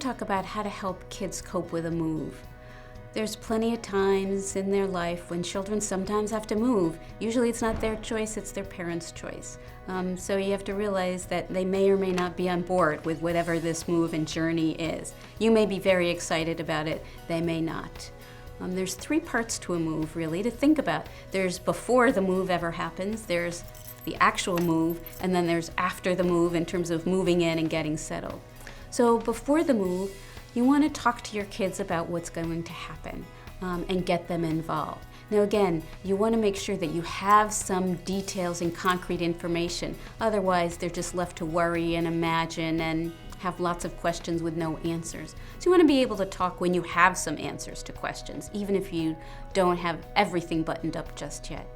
talk about how to help kids cope with a move. There's plenty of times in their life when children sometimes have to move. Usually it's not their choice, it's their parents' choice. So you have to realize that they may or may not be on board with whatever this move and journey is. You may be very excited about it, they may not. There's three parts to a move, really, to think about. There's before the move ever happens, there's the actual move, and then there's after the move in terms of moving in and getting settled. So before the move, you want to talk to your kids about what's going to happen and get them involved. Now again, you want to make sure that you have some details and concrete information. Otherwise, they're just left to worry and imagine and have lots of questions with no answers. So you want to be able to talk when you have some answers to questions, even if you don't have everything buttoned up just yet.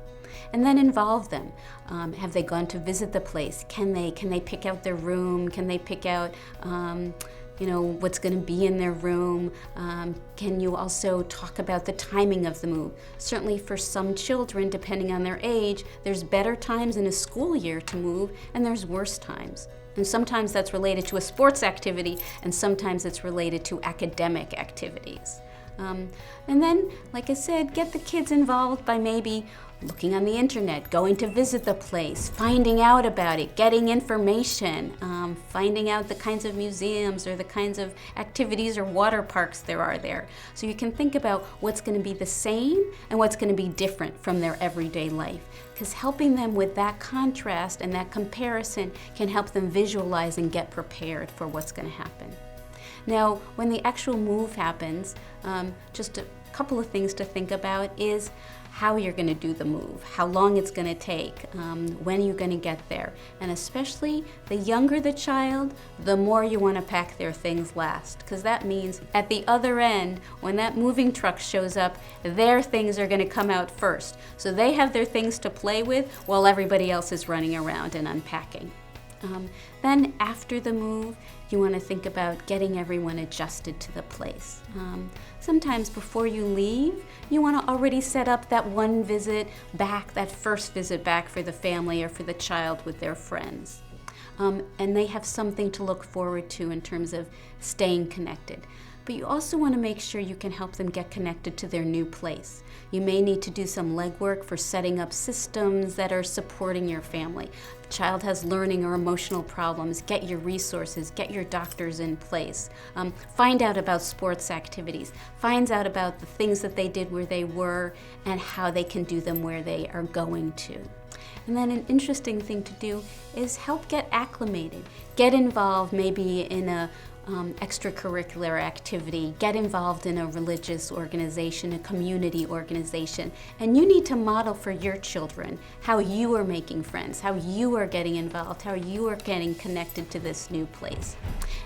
And then involve them. Have they gone to visit the place? Can they pick out their room? Can they pick out what's going to be in their room? Can you also talk about the timing of the move? Certainly for some children, depending on their age, there's better times in a school year to move and there's worse times. And sometimes that's related to a sports activity and sometimes it's related to academic activities. And then, like I said, get the kids involved by maybe looking on the internet, going to visit the place, finding out about it, getting information, finding out the kinds of museums or the kinds of activities or water parks there are there. So you can think about what's going to be the same and what's going to be different from their everyday life. Because helping them with that contrast and that comparison can help them visualize and get prepared for what's going to happen. Now, when the actual move happens, just a couple of things to think about is how you're going to do the move, how long it's going to take, when you're going to get there. And especially the younger the child, the more you want to pack their things last. Because that means at the other end, when that moving truck shows up, their things are going to come out first. So they have their things to play with while everybody else is running around and unpacking. Then after the move, you want to think about getting everyone adjusted to the place. Sometimes before you leave, you want to already set up that one visit back, that first visit back for the family or for the child with their friends. And they have something to look forward to in terms of staying connected. But you also want to make sure you can help them get connected to their new place. You may need to do some legwork for setting up systems that are supporting your family. If the child has learning or emotional problems, get your resources, get your doctors in place. Find out about sports activities. Find out about the things that they did where they were and how they can do them where they are going to. And then an interesting thing to do is help get acclimated. Get involved maybe in a extracurricular activity, get involved in a religious organization, a community organization, and you need to model for your children how you are making friends, how you are getting involved, how you are getting connected to this new place.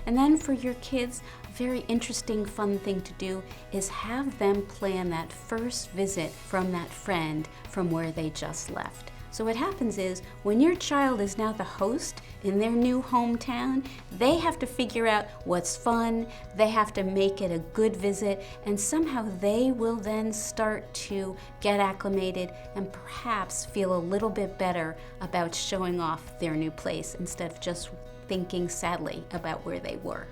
And then for your kids, a very interesting, fun thing to do is have them plan that first visit from that friend from where they just left. So what happens is, when your child is now the host in their new hometown, they have to figure out what's fun, they have to make it a good visit, and somehow they will then start to get acclimated and perhaps feel a little bit better about showing off their new place instead of just thinking sadly about where they were.